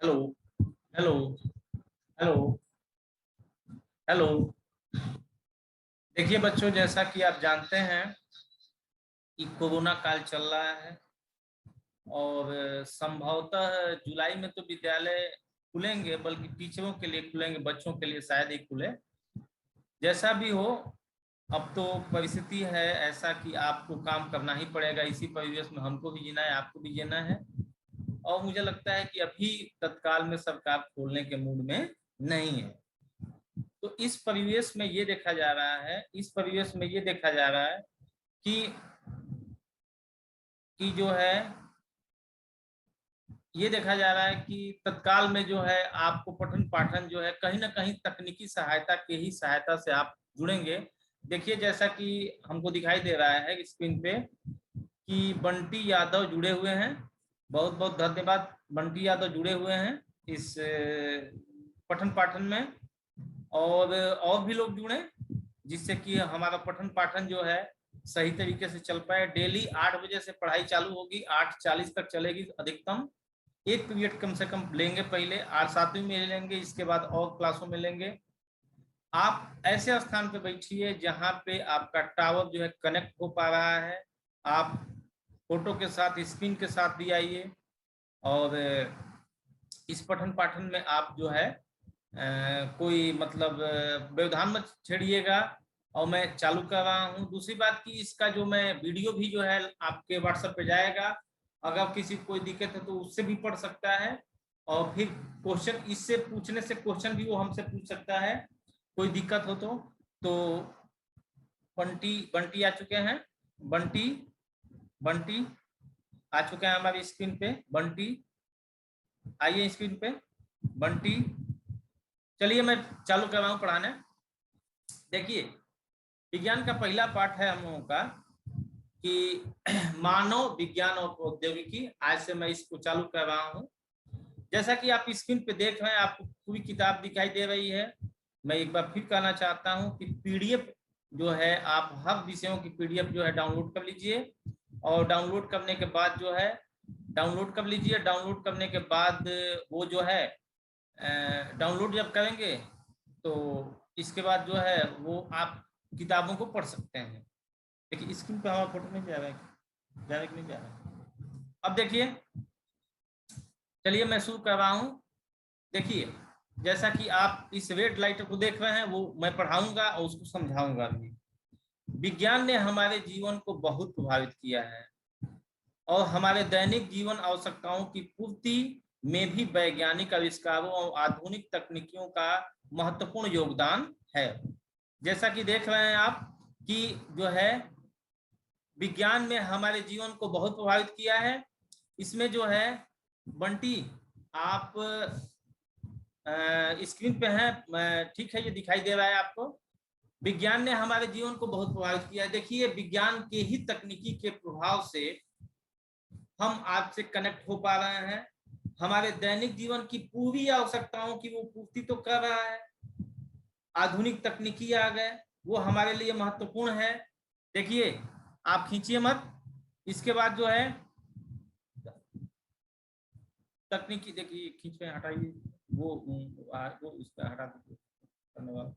Hello hello hello hello. देखिए बच्चों, जैसा कि आप जानते हैं कि कोरोना काल चल रहा है और संभवतः जुलाई में तो विद्यालय खुलेंगे, बल्कि टीचरों के लिए खुलेंगे, बच्चों के लिए शायद ही खुले। जैसा भी हो, अब तो परिस्थिति है ऐसा कि आपको काम करना ही पड़ेगा। इसी परिवेश में हमको भी जीना है, आपको भी जीना है। और मुझे लगता है कि अभी तत्काल में सरकार खोलने के मूड में नहीं है। तो इस परिवेश में ये देखा जा रहा है, कि जो है, ये देखा जा रहा है कि तत्काल में जो है आपको पठन पाठन जो है कहीं ना कहीं तकनीकी सहायता के ही सहायता से आप जुड़ेंगे। देखिए, जैसा कि हमको दिखाई दे रहा है स्क्रीन पे कि बंटी यादव जुड़े हुए हैं। बहुत बहुत धन्यवाद, बंटी यादव जुड़े हुए हैं इस पठन पाठन में। और भी लोग जुड़े जिससे कि हमारा पठन पाठन जो है सही तरीके से चल पाए। डेली 8 बजे से पढ़ाई चालू होगी, 8:40 तक चलेगी अधिकतम। एक पीरियड कम से कम लेंगे, पहले 8 7वीं में लेंगे, इसके बाद और क्लासों में लेंगे। आप ऐसे स्थान पे बैठिए जहां पे आपका टावर जो है कनेक्ट हो पा रहा है। आप फोटो के साथ, स्क्रीन के साथ भी आइए और इस पठन पाठन में आप जो है कोई मतलब व्यवधान मत छेड़िएगा। और मैं चालू कर रहा हूँ। दूसरी बात कि इसका जो मैं वीडियो भी जो है आपके व्हाट्सएप पे जाएगा। अगर किसी को कोई दिक्कत है तो उससे भी पढ़ सकता है। और फिर क्वेश्चन इससे पूछने से क्वेश्चन भी वो हमसे पूछ सकता है, कोई दिक्कत हो तो बंटी बंटी आ चुके हैं। बंटी बंटी आ चुके हैं हमारी स्क्रीन पे। बंटी आइए स्क्रीन पे। बंटी, चलिए मैं चालू कर रहा हूँ पढ़ाने। देखिए, विज्ञान का पहला पाठ है हम लोगों का कि मानव विज्ञान और प्रौद्योगिकी। आज से मैं इसको चालू कर रहा हूँ। जैसा कि आप स्क्रीन पे देख रहे हैं, आपको पूरी किताब दिखाई दे रही है। मैं एक बार फिर कहना चाहता हूँ कि पीडीएफ जो है, आप हर विषयों की पीडीएफ जो है डाउनलोड कर लीजिए। और डाउनलोड करने के बाद जो है, डाउनलोड कर लीजिए। डाउनलोड करने के बाद वो जो है डाउनलोड जब करेंगे तो इसके बाद जो है वो आप किताबों को पढ़ सकते हैं। देखिए स्क्रीन पे हमारा फोटो नहीं जा रहा है, जा रहा है कि नहीं जा रहा है? अब देखिए, चलिए मैं शुरू कर रहा हूँ। देखिए, जैसा कि आप इस रेड लाइट को देख रहे हैं, वो मैं पढ़ाऊंगा और उसको समझाऊंगा भी। विज्ञान ने हमारे जीवन को बहुत प्रभावित किया है और हमारे दैनिक जीवन आवश्यकताओं की पूर्ति में भी वैज्ञानिक आविष्कारों और आधुनिक तकनीकियों का महत्वपूर्ण योगदान है। जैसा कि देख रहे हैं आप कि जो है विज्ञान में हमारे जीवन को बहुत प्रभावित किया है। इसमें जो है बंटी, आप स्क्रीन पे हैं, ठीक है, ये दिखाई दे रहा है आपको। विज्ञान ने हमारे जीवन को बहुत प्रभावित किया है। देखिए, विज्ञान के ही तकनीकी के प्रभाव से हम आज से कनेक्ट हो पा रहे हैं। हमारे दैनिक जीवन की पूरी आवश्यकताओं की वो पूर्ति तो कर रहा है। आधुनिक तकनीकी आ गए, वो हमारे लिए महत्वपूर्ण है। देखिए, आप खींचिए मत। इसके बाद जो है तकनीकी, देखिए खींच पे हटाइए, वो इसका हटा दीजिए। धन्यवाद।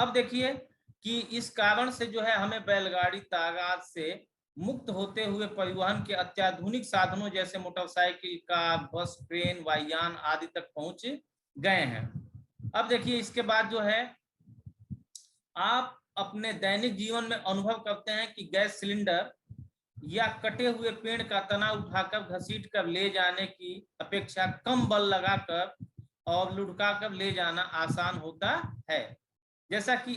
अब देखिए कि इस कारण से जो है हमें बैलगाड़ी तादाद से मुक्त होते हुए परिवहन के अत्याधुनिक साधनों जैसे मोटरसाइकिल, कार, बस, ट्रेन, वायुयान आदि तक पहुंच गए हैं। अब देखिए इसके बाद जो है आप अपने दैनिक जीवन में अनुभव करते हैं कि गैस सिलेंडर या कटे हुए पेड़ का तना उठाकर घसीट कर ले जाने की अपेक्षा कम बल लगाकर और लुढ़का कर ले जाना आसान होता है। जैसा कि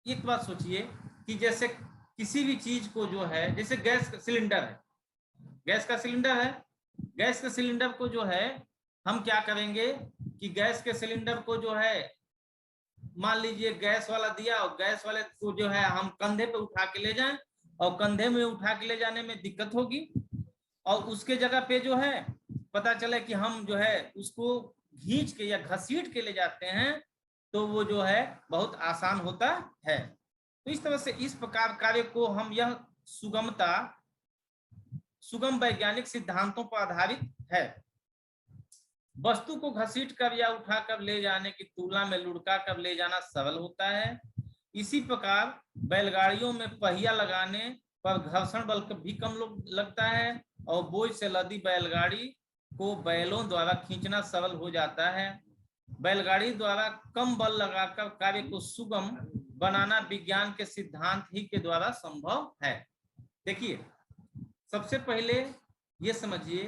एक बात सोचिए कि जैसे किसी भी चीज को जो है, जैसे गैस सिलेंडर है, गैस का सिलेंडर है, गैस के सिलेंडर को जो है हम क्या करेंगे कि गैस के सिलेंडर को जो है मान लीजिए गैस वाला दिया और गैस वाले को जो है हम कंधे पे उठा के ले जाएं और कंधे में उठा के ले जाने में दिक्कत होगी, और उसके जगह पे जो है पता चले कि हम जो है उसको खींच के या घसीट के ले जाते हैं तो वो जो है बहुत आसान होता है। तो इस तरह से इस प्रकार कार्य को हम यह सुगम वैज्ञानिक सिद्धांतों पर आधारित है। वस्तु को घसीट कर या उठा कर ले जाने की तुलना में लुढ़का कर ले जाना सरल होता है। इसी प्रकार बैलगाड़ियों में पहिया लगाने पर घर्षण बल भी कम लगता है और बोझ से लदी बैलगाड़ी को बैलों द्वारा खींचना सरल हो जाता है। बैलगाड़ी द्वारा कम बल लगाकर कार्य को सुगम बनाना विज्ञान के सिद्धांत ही के द्वारा संभव है। देखिए सबसे पहले ये समझिए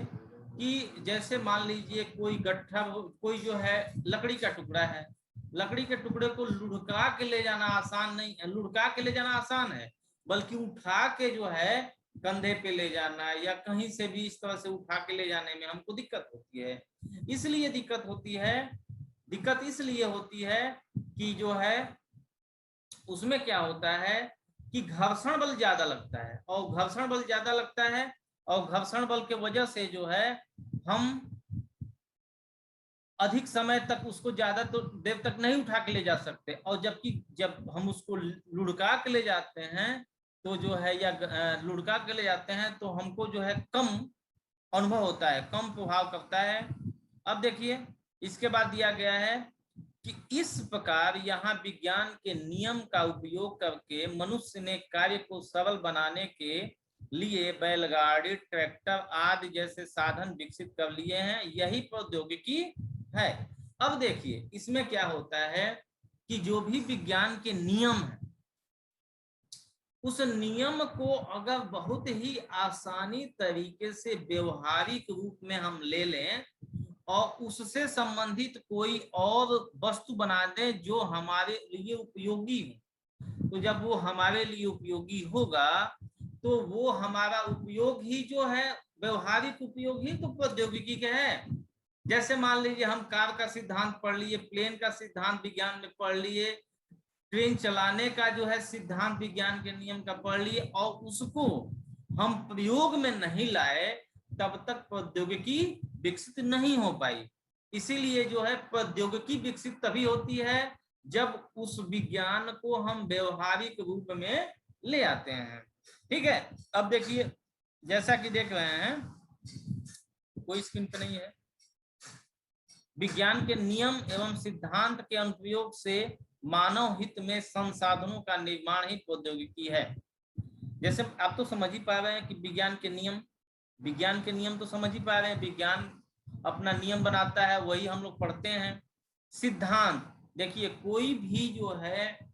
कि जैसे मान लीजिए कोई गट्ठा, कोई जो है लकड़ी का टुकड़ा है, लकड़ी के टुकड़े को लुढ़का के ले जाना आसान नहीं है, लुढ़का के ले जाना आसान है, बल्कि उठा के जो है कंधे पे ले जाना या कहीं से भी इस तरह से उठा के ले जाने में हमको दिक्कत होती है। इसलिए दिक्कत इसलिए होती है कि जो है उसमें क्या होता है कि घर्षण बल ज्यादा लगता है, और घर्षण बल ज्यादा लगता है और घर्षण बल के वजह से जो है हम अधिक समय तक उसको ज्यादा तो देर तक नहीं उठा के ले जा सकते, और जबकि जब हम उसको लुढ़का के ले जाते हैं तो जो है या लुढ़का के ले जाते हैं तो हमको जो है कम अनुभव होता है, कम प्रभाव करता है। अब देखिए इसके बाद दिया गया है कि इस प्रकार यहाँ विज्ञान के नियम का उपयोग करके मनुष्य ने कार्य को सरल बनाने के लिए बैलगाड़ी, ट्रैक्टर आदि जैसे साधन विकसित कर लिए हैं। यही प्रौद्योगिकी है। अब देखिए इसमें क्या होता है कि जो भी विज्ञान के नियम है उस नियम को अगर बहुत ही आसानी तरीके से व्यवहारिक रूप में हम ले लें और उससे संबंधित कोई और वस्तु बना दें जो हमारे लिए उपयोगी हो, तो जब वो हमारे लिए उपयोगी होगा तो वो हमारा उपयोग ही जो है व्यवहारिक उपयोग ही तो प्रौद्योगिकी के है। जैसे मान लीजिए हम कार का सिद्धांत पढ़ लिए, प्लेन का सिद्धांत विज्ञान में पढ़ लिए, ट्रेन चलाने का जो है सिद्धांत विज्ञान के नियम का पढ़ लिए, और उसको हम प्रयोग में नहीं लाए तब तक प्रौद्योगिकी विकसित नहीं हो पाई। इसीलिए जो है प्रौद्योगिकी विकसित तभी होती है जब उस विज्ञान को हम व्यवहारिक रूप में ले आते हैं। ठीक है, अब देखिए जैसा कि देख रहे हैं, कोई स्क्रीन पे नहीं है, विज्ञान के नियम एवं सिद्धांत के अनुप्रयोग से मानव हित में संसाधनों का निर्माण ही प्रौद्योगिकी है। जैसे आप तो समझ ही पा रहे हैं कि विज्ञान के नियम तो समझ ही पा रहे हैं, विज्ञान अपना नियम बनाता है, वही हम लोग पढ़ते हैं। सिद्धांत, देखिए कोई भी जो है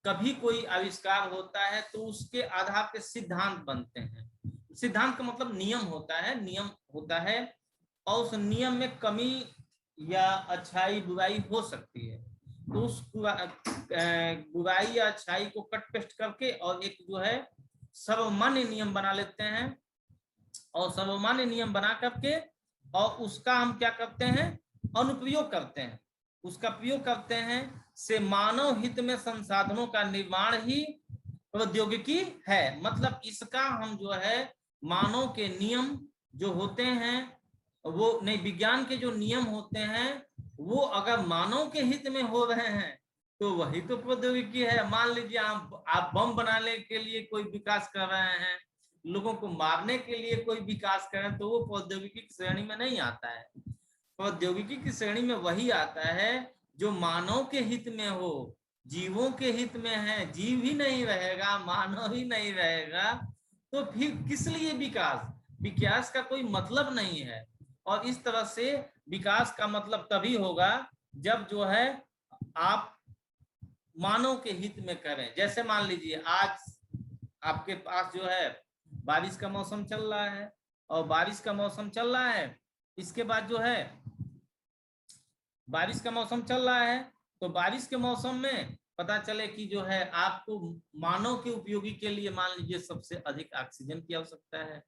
कभी कोई आविष्कार होता है तो उसके आधार पे सिद्धांत बनते हैं। सिद्धांत का मतलब नियम होता है और उस नियम में कमी या अच्छाई बुराई हो सकती है, तो उस बुराई या अच्छाई को कट पेस्ट करके और एक जो है सर्वमान्य नियम बना लेते हैं, और सर्वमान्य नियम बना करके और उसका हम क्या करते हैं, अनुप्रयोग करते हैं, उसका प्रयोग करते हैं, से मानव हित में संसाधनों का निर्माण ही प्रौद्योगिकी है। मतलब इसका हम जो है मानव के नियम जो होते हैं वो नहीं, विज्ञान के जो नियम होते हैं वो अगर मानव के हित में हो रहे हैं तो वही तो प्रौद्योगिकी है। मान लीजिए आप बम बनाने के लिए कोई विकास कर रहे हैं, लोगों को मारने के लिए कोई विकास करें तो वो प्रौद्योगिकी की श्रेणी में नहीं आता है। प्रौद्योगिकी की श्रेणी में वही आता है जो मानव के हित में हो, जीवों के हित में है, जीव ही नहीं रहेगा, मानव ही नहीं रहेगा, तो फिर किस लिए विकास? विकास का कोई मतलब नहीं है। और इस तरह से विकास का मतलब तभी होगा जब जो है आप मानव के हित में करें। जैसे मान लीजिए आज आपके पास जो है बारिश का मौसम चल रहा है, और बारिश का मौसम चल रहा है, इसके बाद जो है बारिश का मौसम चल रहा है, तो बारिश के मौसम में पता चले कि जो है आपको मानव के उपयोगी के लिए मान लीजिए सबसे अधिक ऑक्सीजन की आवश्यकता है,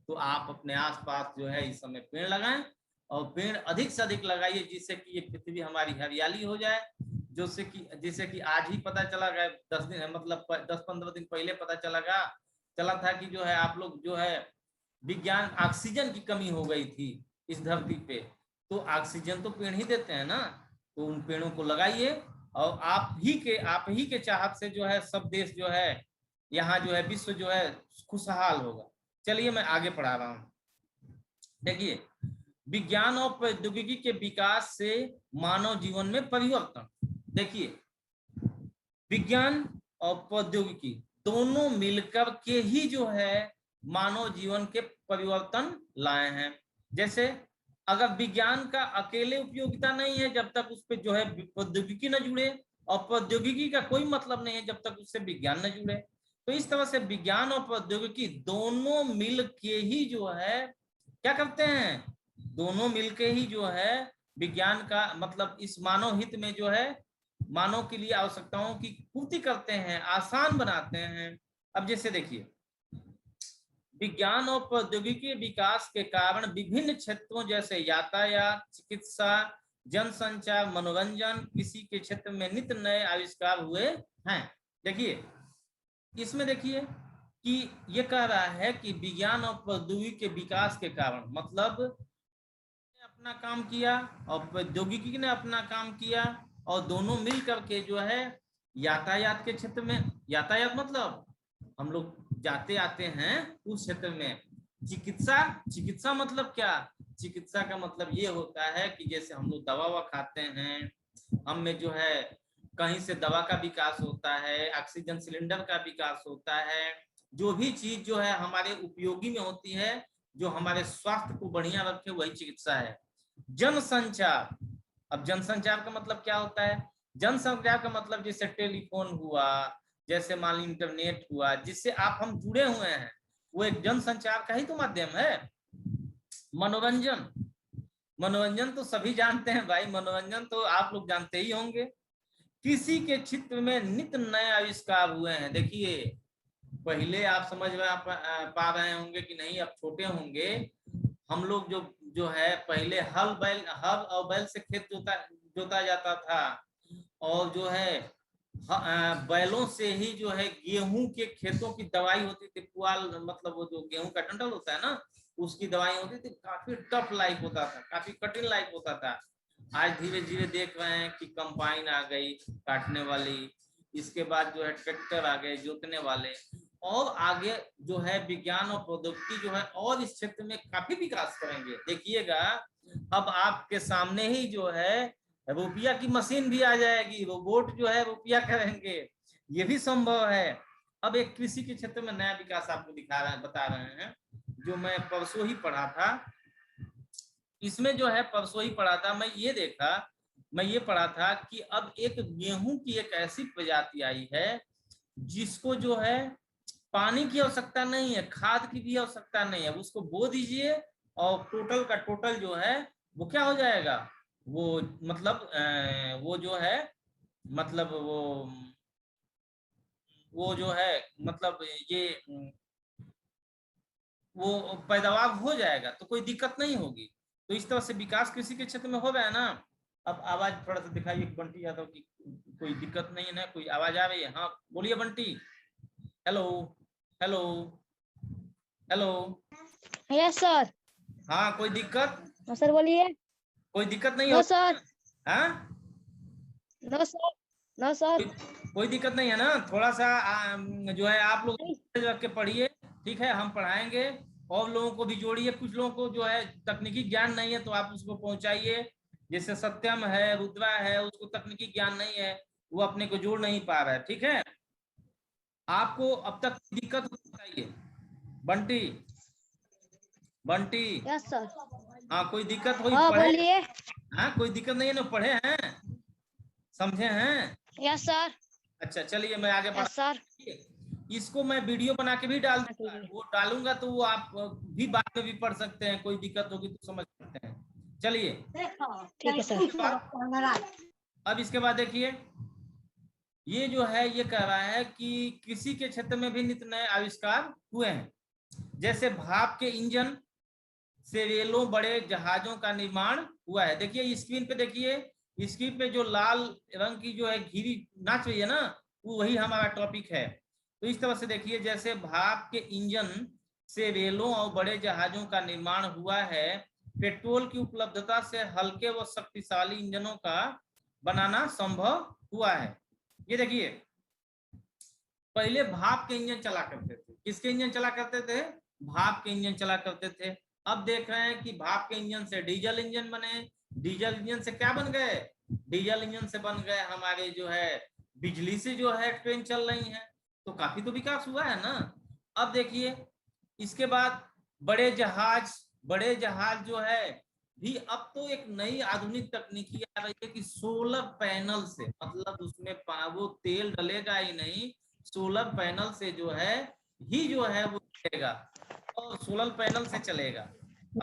तो आप अपने आसपास जो है इस समय पेड़ लगाएं, और पेड़ अधिक से अधिक लगाइए, जिससे कि ये पृथ्वी हमारी हरियाली हो जाए। जैसे कि आज ही पता चला गया, 10 दिन मतलब 10-15 दिन पहले पता चला था कि जो है आप लोग जो है विज्ञान ऑक्सीजन की कमी हो गई थी इस धरती पे, तो ऑक्सीजन तो पेड़ ही देते हैं ना, तो उन पेड़ों को लगाइए। और आप ही के चाहत से जो है सब देश जो है यहाँ जो है विश्व जो है खुशहाल होगा। चलिए मैं आगे पढ़ा रहा हूँ। देखिए, विज्ञान और प्रौद्योगिकी के विकास से मानव जीवन में परिवर्तन। देखिए, विज्ञान और प्रौद्योगिकी दोनों मिलकर के ही जो है मानव जीवन के परिवर्तन लाए हैं। जैसे अगर विज्ञान का अकेले उपयोगिता नहीं है जब तक उस पर जो है प्रौद्योगिकी न जुड़े, और प्रौद्योगिकी का कोई मतलब नहीं है जब तक उससे विज्ञान न जुड़े। तो इस तरह से विज्ञान और प्रौद्योगिकी दोनों मिल के ही जो है क्या करते हैं, दोनों मिलके ही जो है विज्ञान का मतलब इस मानव हित में जो है मानव के लिए आवश्यकताओं की पूर्ति करते हैं, आसान बनाते हैं। अब जैसे देखिए, विज्ञान और प्रौद्योगिकी विकास के कारण विभिन्न क्षेत्रों जैसे यातायात, चिकित्सा, जनसंचार, मनोरंजन, कृषि के क्षेत्र में नित्य नए आविष्कार हुए हैं। देखिए, इसमें देखिए कि ये कह रहा है कि विज्ञान और प्रौद्योगिकी के विकास के कारण मतलब अपना काम किया और प्रौद्योगिकी ने अपना काम किया, और दोनों मिल करके जो है यातायात के क्षेत्र में, यातायात मतलब हम लोग जाते आते हैं उस क्षेत्र में। चिकित्सा मतलब क्या? चिकित्सा का मतलब ये होता है कि जैसे हम लोग दवा खाते हैं, हम में जो है कहीं से दवा का विकास होता है, ऑक्सीजन सिलेंडर का विकास होता है, जो भी चीज जो है हमारे उपयोगी में होती है, जो हमारे स्वास्थ्य को बढ़िया रखे, वही चिकित्सा है। जनसंचार, अब जनसंचार का मतलब क्या होता है? जनसंचार का मतलब जैसे टेलीफोन हुआ, जैसे मान ली इंटरनेट हुआ, जिससे आप हम जुड़े हुए हैं, वो एक जनसंचार का ही तो माध्यम है। मनोरंजन, मनोरंजन तो सभी जानते हैं भाई, मनोरंजन तो आप लोग जानते ही होंगे। कृषि के क्षेत्र में नित्य नए आविष्कार हुए हैं। देखिए, पहले आप समझ पा रहे होंगे कि नहीं, अब छोटे होंगे हम लोग, जो जो है पहले हल और बैल से खेत जोता जाता था, और जो है बैलों से ही जो है गेहूं के खेतों की दवाई होती थी, पुआल मतलब वो जो गेहूं का डंठल होता है ना, उसकी दवाई होती थी। काफी टफ लाइफ होता था, काफी कठिन लाइफ होता था। आज धीरे धीरे देख रहे हैं कि कंबाइन आ गई काटने वाली, इसके बाद जो है ट्रैक्टर आ गए जोतने वाले, और आगे जो है विज्ञान और प्रौद्योगिकी जो है और इस क्षेत्र में काफी विकास करेंगे। देखिएगा, अब आपके सामने ही जो है रुपया की मशीन भी आ जाएगी, रोबोट जो है रुपया करेंगे, ये भी संभव है। अब एक कृषि के क्षेत्र में नया विकास आपको बता रहे हैं, जो मैं परसों ही पढ़ा था। इसमें जो है परसों ही पढ़ा था, मैं ये पढ़ा था कि अब एक गेहूं की एक ऐसी प्रजाति आई है जिसको जो है पानी की आवश्यकता नहीं है, खाद की भी आवश्यकता नहीं है, उसको बो दीजिए और टोटल का टोटल जो है वो क्या हो जाएगा, वो मतलब वो जो है मतलब वो जो है मतलब ये वो पैदावार हो जाएगा, तो कोई दिक्कत नहीं होगी। तो इस तरह से विकास कृषि के क्षेत्र में हो रहा है ना। अब आवाज थोड़ा सा दिखाइए बंटी यादव की, कोई दिक्कत नहीं है ना, कोई आवाज आ रही है? हाँ बोलिए Bunty. Hello hello hello. Yes sir. हाँ कोई दिक्कत? सर बोलिए। कोई दिक्कत नहीं नो हो? सर। हाँ नो सर। No sir. कोई दिक्कत नहीं है ना? थोड़ा सा जो है आप लोग रख के पढ़िए, ठीक है, हम पढ़ाएंगे। और लोगों को भी जोड़िए, कुछ लोगों को जो है तकनीकी ज्ञान नहीं है तो आप उसको पहुंचाइए। जैसे सत्यम है, रुद्रा है, उसको तकनीकी ज्ञान नहीं है, वो अपने को जोड़ नहीं पा रहा है। ठीक है, आपको अब तक दिक्कत बताइए बंटी, बंटी। Yes sir. हाँ, कोई दिक्कत हुई हाँ पढ़े? बोलिए। हाँ, कोई दिक्कत नहीं है ना, पढ़े हैं, समझे हैं? Yes sir. अच्छा चलिए मैं आगे यस सर। बढ़ा, इसको मैं वीडियो बना के भी डाल हाँ दूंगा, ठीक है। वो डालूंगा तो वो आप भी बाद में भी पढ़ सकते हैं, कोई दिक्कत होगी तो समझ सकते हैं। चलिए ठीक है सर। अब इसके बाद देखिए, ये जो है ये कह रहा है कि कृषि के क्षेत्र में भी नित नए आविष्कार हुए हैं, जैसे भाप के इंजन से रेलों, बड़े जहाजों का निर्माण हुआ है। देखिए स्क्रीन पे, देखिए स्क्रीन पे जो लाल रंग की जो है घिरी नाच रही है ना, वो वही हमारा टॉपिक है। तो इस तरह से देखिए, जैसे भाप के इंजन से रेलों और बड़े जहाजों का निर्माण हुआ है, पेट्रोल की उपलब्धता से हल्के व शक्तिशाली इंजनों का बनाना संभव हुआ है। ये देखिए, पहले भाप के इंजन चला करते थे। किसके इंजन चला करते थे? भाप के इंजन चला करते थे। अब देख रहे हैं कि भाप के इंजन से डीजल इंजन बने, डीजल इंजन से क्या बन गए? डीजल इंजन से बन गए हमारे जो है बिजली से जो है ट्रेन चल रही है, तो काफी तो विकास हुआ है ना। अब देखिए इसके बाद बड़े जहाज, बड़े जहाज जो है भी अब तो एक नई आधुनिक तकनीकी आ रही है कि सोलर पैनल से, मतलब उसमें वो तेल डलेगा ही नहीं, सोलर पैनल से जो है ही जो है वो चलेगा, और सोलर पैनल से चलेगा।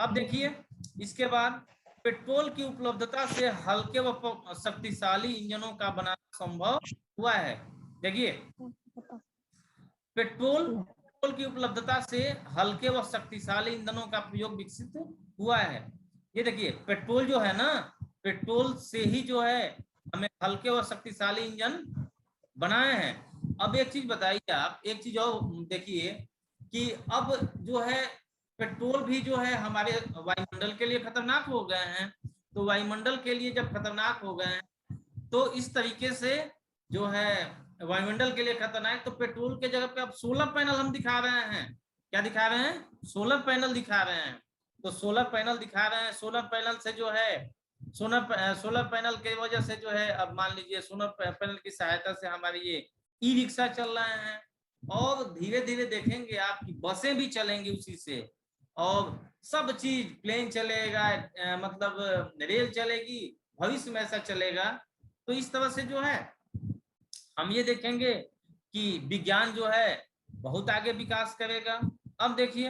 अब देखिए इसके बाद पेट्रोल की उपलब्धता से हल्के व शक्तिशाली इंजनों का बनाना संभव हुआ है। देखिए पेट्रोल की उपलब्धता से हल्के व शक्तिशाली ईंधनों का प्रयोग विकसित हुआ है। ये देखिए पेट्रोल जो है ना, पेट्रोल से ही जो है हमें हल्के व शक्तिशाली इंजन बनाए हैं। अब एक चीज बताइए आप, एक चीज और देखिए कि अब जो है पेट्रोल भी जो है हमारे वायुमंडल के लिए खतरनाक हो गए हैं। तो वायुमंडल के लिए जब खतरनाक हो गए हैं, तो इस तरीके से जो है वायुमंडल के लिए खतरनाक, तो पेट्रोल के जगह पे अब सोलर पैनल हम दिखा रहे हैं। क्या दिखा रहे हैं? सोलर पैनल दिखा रहे हैं। तो सोलर पैनल दिखा रहे हैं, सोलर पैनल से जो है सोलर पैनल की वजह से जो है, अब मान लीजिए सोलर पैनल की सहायता से हमारे ये ई रिक्शा चल रहे हैं, और धीरे धीरे देखेंगे आपकी बसें भी चलेंगी उसी से, और सब चीज प्लेन चलेगा, मतलब रेल चलेगी, भविष्य में ऐसा चलेगा। तो इस तरह से जो है हम ये देखेंगे कि विज्ञान जो है बहुत आगे विकास करेगा। अब देखिए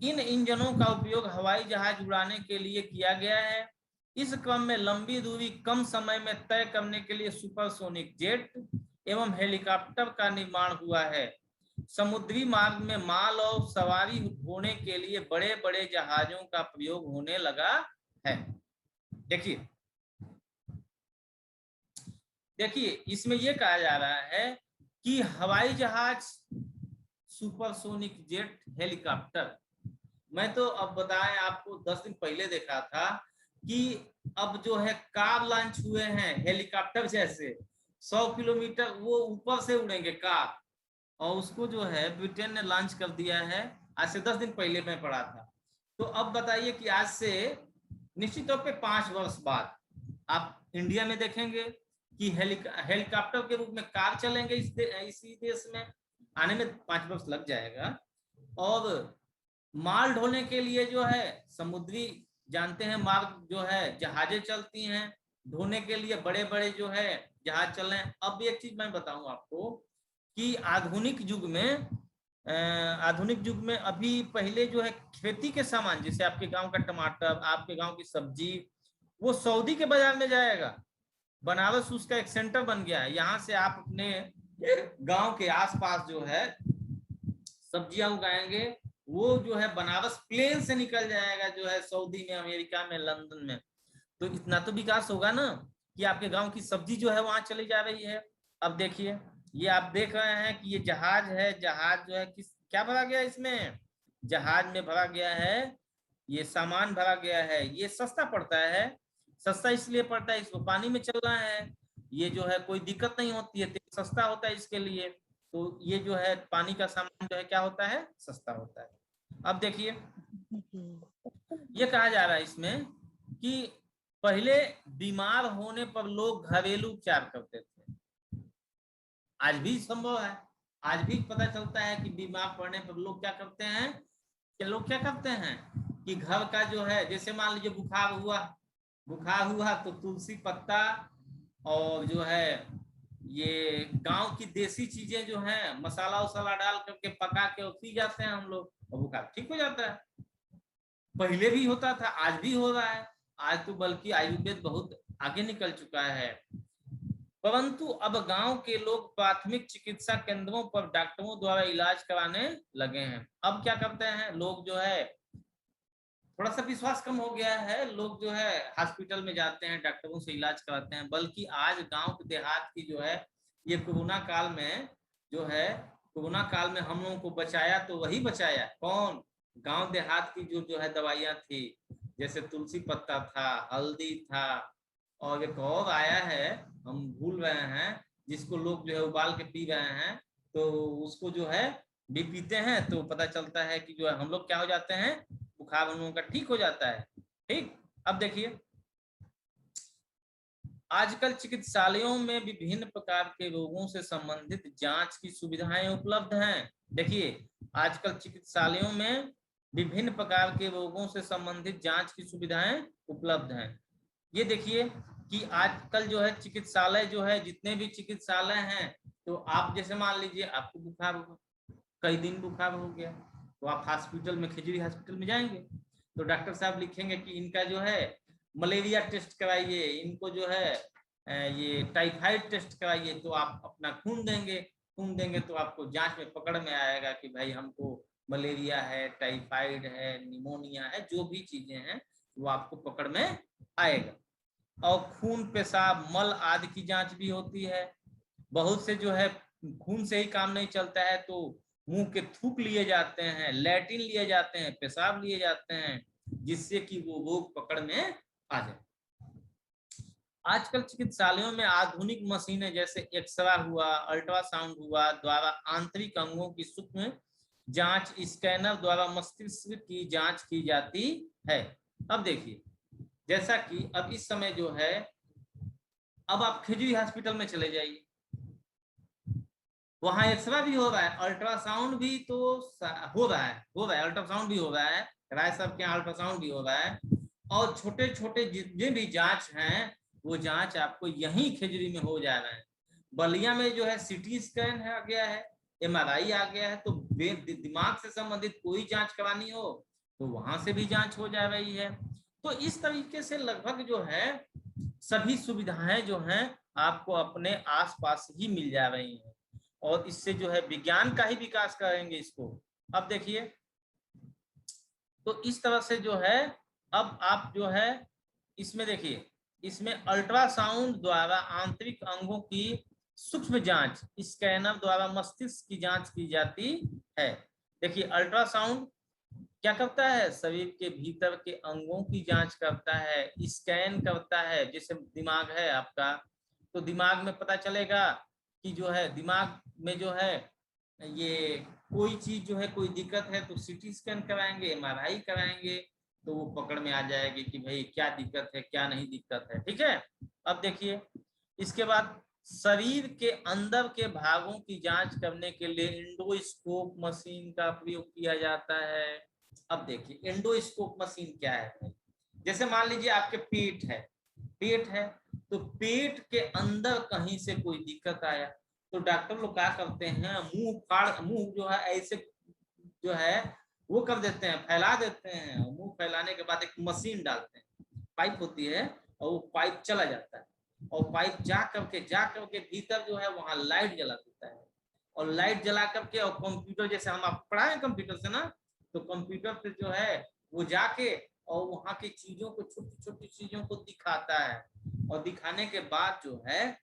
इन इंजनों का उपयोग हवाई जहाज उड़ाने के लिए किया गया है। इस क्रम में लंबी दूरी कम समय में तय करने के लिए सुपरसोनिक जेट एवं हेलीकॉप्टर का निर्माण हुआ है। समुद्री मार्ग में माल और सवारी ढोने के लिए बड़े बड़े जहाजों का प्रयोग होने लगा है। देखिए देखिए इसमें यह कहा जा रहा है कि हवाई जहाज, सुपरसोनिक जेट, हेलीकॉप्टर, मैं तो अब बताएं आपको 10 दिन पहले देखा था कि अब जो है कार लॉन्च हुए हैं हेलीकॉप्टर जैसे, 100 किलोमीटर वो ऊपर से उड़ेंगे कार, और उसको जो है ब्रिटेन ने लॉन्च कर दिया है। आज से 10 दिन पहले मैं पढ़ा था। तो अब बताइए कि आज से निश्चित तौर पे 5 वर्ष बाद आप इंडिया में देखेंगे कि हेलीकॉप्टर के रूप में कार चलेंगे इसी देश में। आने में 5 वर्ष लग जाएगा। और माल ढोने के लिए जो है समुद्री, जानते हैं मार्ग जो है जहाजें चलती हैं, ढोने के लिए बड़े बड़े जो है जहाज चल रहे हैं। अब एक चीज मैं बताऊं आपको कि आधुनिक युग में अभी पहले जो है खेती के सामान, जैसे आपके गांव का टमाटर, आपके गांव की सब्जी, वो सऊदी के बाजार में जाएगा। बनारस उसका एक सेंटर बन गया है। यहाँ से आप अपने गांव के आसपास जो है सब्जियां उगाएंगे, वो जो है बनारस प्लेन से निकल जाएगा जो है सऊदी में, अमेरिका में, लंदन में। तो इतना तो विकास होगा ना कि आपके गांव की सब्जी जो है वहां चली जा रही है। अब देखिए ये आप देख रहे हैं कि ये जहाज है, जहाज जो है किस क्या भरा गया है इसमें? जहाज में भरा गया है, ये सामान भरा गया है। ये सस्ता पड़ता है, सस्ता इसलिए पड़ता है, इसको पानी में चल रहा है, ये जो है कोई दिक्कत नहीं होती है, तेल सस्ता होता है इसके लिए। तो ये जो है पानी का सामान जो है क्या होता है? सस्ता होता है। अब देखिए ये कहा जा रहा है इसमें कि पहले बीमार होने पर लोग घरेलू उपचार करते थे, आज भी संभव है। आज भी पता चलता है कि बीमार पड़ने पर लोग क्या करते हैं कि घर का जो है, जैसे मान लीजिए बुखार हुआ तो तुलसी पत्ता और जो है ये गांव की देसी चीजें जो हैं मसाला वसाला डाल करके पका के और पी जाते हैं हम लोग, और बुखार ठीक हो जाता है। पहले भी होता था, आज भी हो रहा है। आज तो बल्कि आयुर्वेद बहुत आगे निकल चुका है। परंतु अब गांव के लोग प्राथमिक चिकित्सा केंद्रों पर डॉक्टरों द्वारा इलाज कराने लगे हैं। अब क्या करते हैं लोग जो है, थोड़ा सा विश्वास कम हो गया है, लोग जो है हॉस्पिटल में जाते हैं, डॉक्टरों से इलाज कराते हैं। बल्कि आज गांव देहात की जो है, ये कोरोना काल में जो है, कोरोना काल में हम लोगों को बचाया तो वही बचाया कौन, गांव देहात की जो है दवाइयां थी, जैसे तुलसी पत्ता था, हल्दी था, और एक और आया है हम भूल रहे हैं, जिसको लोग जो है उबाल के पी रहे हैं। तो उसको जो है भी पीते हैं तो पता चलता है कि जो है हम लोग क्या हो जाते हैं, बुखार हम लोगों का ठीक हो जाता है। ठीक, अब देखिए आजकल चिकित्सालयों में विभिन्न प्रकार के रोगों से संबंधित जांच की सुविधाएं उपलब्ध हैं। देखिए आजकल चिकित्सालयों में विभिन्न प्रकार के रोगों से संबंधित जांच की सुविधाएं उपलब्ध हैं। ये देखिए कि आजकल जो है चिकित्सालय जो है, जितने भी चिकित्सालय हैं, तो आप जैसे मान लीजिए आपको बुखार हुआ, कई दिन बुखार हो गया, तो आप हॉस्पिटल में, खिजड़ी हॉस्पिटल में जाएंगे तो डॉक्टर साहब लिखेंगे कि इनका जो है मलेरिया टेस्ट कराइए, इनको जो है ये टाइफाइड टेस्ट कराइए। तो आप अपना खून देंगे तो आपको जांच में पकड़ में आएगा कि भाई हमको मलेरिया है, टाइफाइड है, निमोनिया है, जो भी चीजें हैं वो आपको पकड़ में आएगा। और खून, पेशाब, मल आदि की जांच भी होती है। बहुत से जो है खून से ही काम नहीं चलता है तो मुंह के थूक लिए जाते हैं, लैट्रिन लिए जाते हैं, पेशाब लिए जाते हैं, जिससे कि वो रोग पकड़ में आ जाए। आजकल चिकित्सालयों में आधुनिक मशीनें जैसे एक्सरा हुआ, अल्ट्रासाउंड हुआ द्वारा आंतरिक अंगों की सूक्ष्म जांच, स्कैनर द्वारा मस्तिष्क की जांच की जाती है। अब देखिए जैसा कि अब इस समय जो है, अब आप खिजड़ी हॉस्पिटल में चले जाइए, वहां एक्सरा भी हो रहा है, अल्ट्रासाउंड भी तो हो रहा है, अल्ट्रासाउंड भी हो रहा है, राय साहब के यहाँ अल्ट्रासाउंड भी हो रहा है, और छोटे छोटे जितने भी जांच हैं वो जांच आपको यहीं खिजड़ी में हो जा रहे हैं। बलिया में जो है सीटी स्कैन आ गया है, MRI आ गया है, तो दिमाग से संबंधित कोई जांच करानी हो तो वहां से भी जांच हो जा रही है। तो इस तरीके से लगभग जो है सभी सुविधाएं जो हैं आपको अपने आसपास ही मिल जा रही हैं, और इससे जो है विज्ञान का ही विकास करेंगे इसको। अब देखिए तो इस तरह से जो है, अब आप जो है इसमें देखिए, इसमें अल्ट्रासाउंड द्वारा आंतरिक अंगों की सूक्ष्म जांच, स्कैनर द्वारा मस्तिष्क की जांच की जाती है। देखिए अल्ट्रासाउंड क्या करता है, शरीर के भीतर के अंगों की जांच करता है, स्कैन करता है। जैसे दिमाग है आपका, तो दिमाग में पता चलेगा कि जो है दिमाग में जो है ये कोई चीज जो है, कोई दिक्कत है तो सीटी स्कैन कराएंगे, MRI कराएंगे, तो वो पकड़ में आ जाएगी कि भाई क्या दिक्कत है, क्या नहीं दिक्कत है। ठीक है, अब देखिए इसके बाद शरीर के अंदर के भागों की जांच करने के लिए एंडोस्कोप मशीन का प्रयोग किया जाता है। अब देखिए एंडोस्कोप मशीन क्या है, जैसे मान लीजिए आपके पेट है तो पेट के अंदर कहीं से कोई दिक्कत आया तो डॉक्टर लोग क्या करते हैं, मुंह जो है ऐसे जो है वो कर देते हैं, फैला देते हैं, मुंह फैलाने के बाद एक मशीन डालते हैं, पाइप होती है, और वो पाइप चला जाता है, और पाइप जा करके भीतर जो है वहां लाइट जला देता है, और लाइट जला करके, और कंप्यूटर, जैसे हम आप पढ़ाए कंप्यूटर से ना, तो कंप्यूटर पे जो है वो जाके और वहां की चीजों को, छोटी छोटी चीजों को दिखाता है, और दिखाने के बाद जो है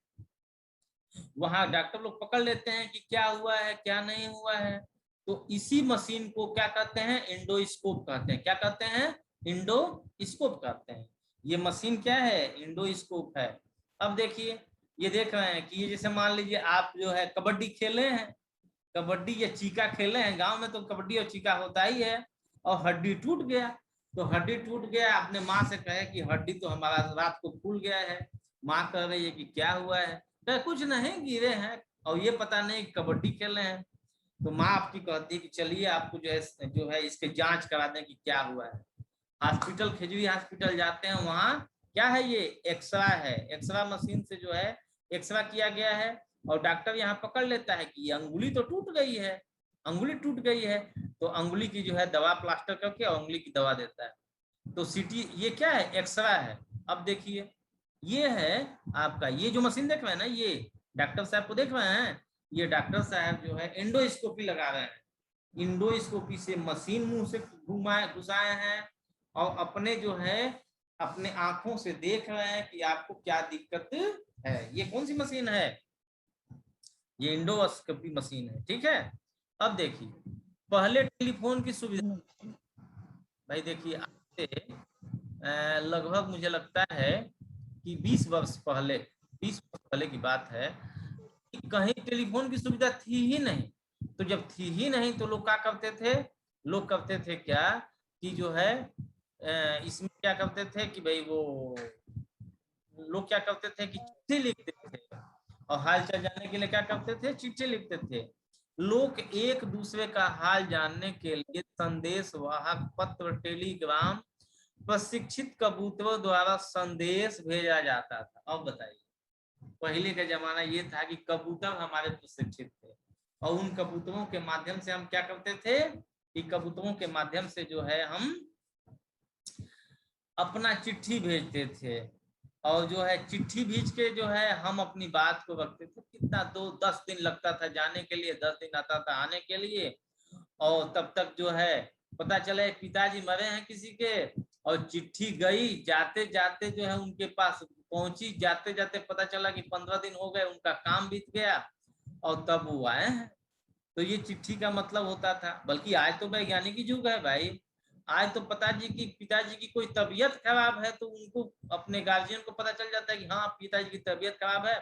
वहां डॉक्टर लोग पकड़ लेते हैं कि क्या हुआ है क्या नहीं हुआ है। तो इसी मशीन को क्या कहते हैं, एंडोस्कोप कहते हैं। क्या कहते हैं, एंडोस्कोप कहते हैं। ये मशीन क्या है, एंडोस्कोप है। अब देखिए ये देख रहे हैं कि ये जैसे मान लीजिए आप जो है कबड्डी खेले हैं, कबड्डी या चीका खेले हैं, गांव में तो कबड्डी और चीका होता ही है, और हड्डी टूट गया, तो हड्डी टूट गया, अपने माँ से कहे कि हड्डी तो हमारा रात को फूल गया है, माँ कह रही है कि क्या हुआ है, तो कुछ नहीं, गिरे हैं, और ये पता नहीं कबड्डी खेल रहे हैं। तो माँ आपकी कहती है कि चलिए आपको जो है इसके जांच करा दें कि क्या हुआ है। हॉस्पिटल, खिजवी हॉस्पिटल जाते हैं, वहां क्या है, ये एक्सरा है। एक्सरा मशीन से जो है एक्सरा किया गया है और डॉक्टर यहाँ पकड़ लेता है कि अंगुली तो टूट गई है, अंगुली टूट गई है। तो अंगुली की जो है दवा प्लास्टर करके और अंगुली की दवा देता है। तो सीटी, ये क्या है, एक्सरा है। अब देखिए ये है आपका, ये जो मशीन देख रहे हैं ना, ये डॉक्टर साहब को देख रहे हैं, ये डॉक्टर साहब जो है एंडोस्कोपी लगा रहे हैं। इंडोस्कोपी से मशीन मुंह से घुसाए हैं और अपने जो है अपने आंखों से देख रहे हैं कि आपको क्या दिक्कत है। ये कौन सी मशीन है, ये इंडोस्कोपी मशीन है, ठीक है। अब देखिए पहले टेलीफोन की सुविधा, भाई देखिए आज से लगभग मुझे लगता है कि 20 वर्ष पहले, 20 वर्ष पहले की बात है, कि कहीं टेलीफोन की सुविधा थी ही नहीं। तो जब थी ही नहीं तो लोग क्या करते थे, लोग करते थे क्या कि जो है इसमें क्या करते थे कि भाई वो लोग क्या करते थे कि चिट्ठी लिखते थे, और हाल चाल जानने के लिए क्या करते थे, चिट्ठी लिखते थे। लोग एक दूसरे का हाल जानने के लिए संदेश वाहक पत्र, टेलीग्राम, प्रशिक्षित कबूतरों द्वारा संदेश भेजा जाता था। अब बताइए, पहले का जमाना ये था कि कबूतर हमारे प्रशिक्षित थे और उन कबूतरों के माध्यम से हम क्या करते थे कि कबूतरों के माध्यम से जो है हम अपना चिट्ठी भेजते थे। और जो है चिट्ठी भेज के जो है हम अपनी बात को रखते थे। कितना 2-10 दिन लगता था जाने के लिए, 10 दिन आता था आने के लिए। और तब तक जो है पता चले पिताजी मरे हैं किसी के, और चिट्ठी गई, जाते जाते जो है उनके पास पहुंची, जाते जाते पता चला कि 15 दिन हो गए, उनका काम बीत गया और तब वो आए हैं। तो ये चिट्ठी का मतलब होता था। बल्कि आज तो वैज्ञानिक युग है भाई, आज तो पिताजी की कोई तबीयत खराब है तो उनको, अपने गार्जियन को पता चल जाता है कि हाँ पिताजी की तबीयत खराब है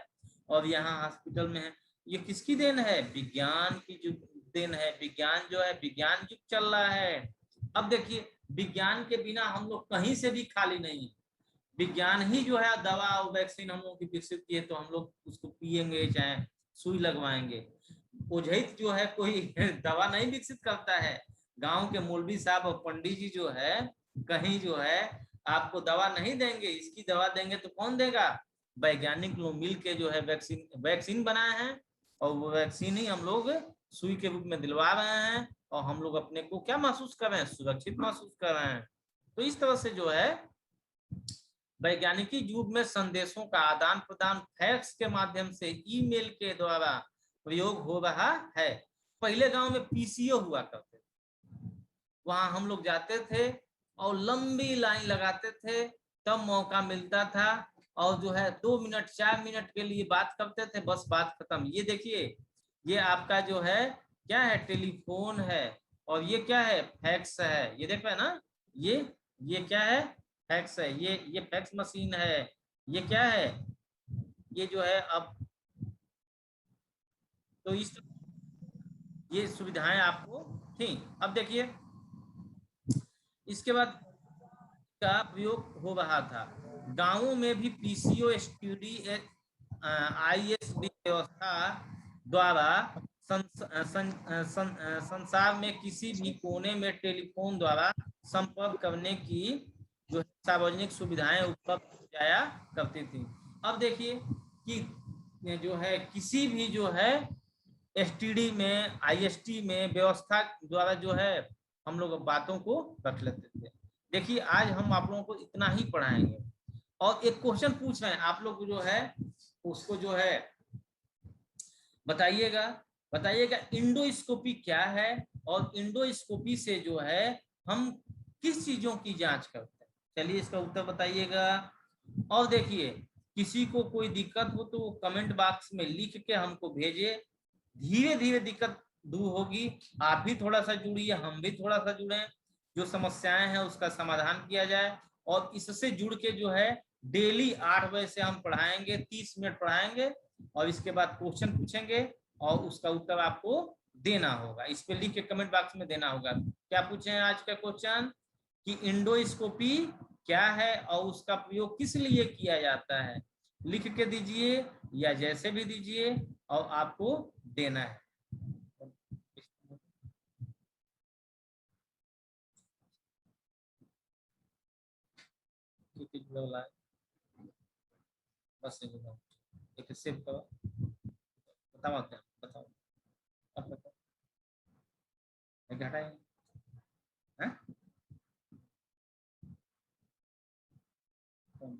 और यहाँ हॉस्पिटल में है। ये किसकी देन है, विज्ञान की देन है। विज्ञान जो है, विज्ञान युग चल रहा है। अब देखिए विज्ञान के बिना हम लोग कहीं से भी खाली नहीं है। विज्ञान ही जो है दवा और वैक्सीन हम लोग की विकसित की है, तो हम लोग उसको पिएंगे चाहे सुई लगवाएंगे। ओझैत जो है कोई दवा नहीं विकसित करता है। गांव के मौलवी साहब और पंडित जी जो है कहीं जो है आपको दवा नहीं देंगे। इसकी दवा देंगे तो कौन देगा, वैज्ञानिक लोग मिल के जो है वैक्सीन बनाए हैं और वो वैक्सीन ही हम लोग सुई के रूप में दिलवा रहे हैं और हम लोग अपने को क्या महसूस कर रहे हैं, सुरक्षित महसूस कर रहे हैं। तो इस तरह से जो है वैज्ञानिकी युग में संदेशों का आदान प्रदान फैक्स के माध्यम से, ईमेल के द्वारा प्रयोग हो रहा है। पहले गांव में पीसीओ हुआ करते थे, वहां हम लोग जाते थे और लंबी लाइन लगाते थे, तब मौका मिलता था और जो है 2 मिनट 4 मिनट के लिए बात करते थे, बस बात खत्म। ये देखिए ये आपका जो है क्या है, टेलीफोन है। और ये क्या है, फैक्स है। ये देख रहे हैं ना, ये क्या है, फैक्स है। ये फैक्स मशीन है। ये क्या है, ये जो है अब तो इस ये सुविधाएं आपको थी। अब देखिए इसके बाद का प्रयोग हो रहा था। गांवों में भी पीसीओ एसटीडी आईएसडी व्यवस्था द्वारा संसार में किसी भी कोने में टेलीफोन द्वारा संपर्क करने की जो सार्वजनिक सुविधाएं उपलब्ध हो जाया करती थी। अब देखिए कि जो है किसी भी जो है एसटीडी में, आईएसटी में व्यवस्था द्वारा जो है हम लोग बातों को रख लेते थे। देखिए आज हम आप लोगों को इतना ही पढ़ाएंगे और एक क्वेश्चन पूछ रहे हैं आप लोग जो है उसको जो है बताइएगा। बताइएगा इंडोस्कोपी क्या है और इंडोस्कोपी से जो है हम किस चीजों की जांच करते हैं। चलिए इसका उत्तर बताइएगा। और देखिए किसी को कोई दिक्कत हो तो कमेंट बॉक्स में लिख के हमको भेजे। धीरे धीरे दिक्कत दूर होगी। आप भी थोड़ा सा जुड़िए, हम भी थोड़ा सा जुड़े, जो समस्याएं हैं उसका समाधान किया जाए। और इससे जुड़ के जो है डेली 8 बजे से हम पढ़ाएंगे, 30 मिनट पढ़ाएंगे और इसके बाद क्वेश्चन पूछेंगे और उसका उत्तर आपको देना होगा। इस पे लिख के कमेंट बॉक्स में देना होगा। क्या पूछे हैं आज का क्वेश्चन कि इंडोस्कोपी क्या है और उसका प्रयोग किस लिए किया जाता है। लिख के दीजिए या जैसे भी दीजिए, और आपको देना है। बस एक सेव करो, बताओ क्या, बताओ, अब बताओ, घटाएंगे।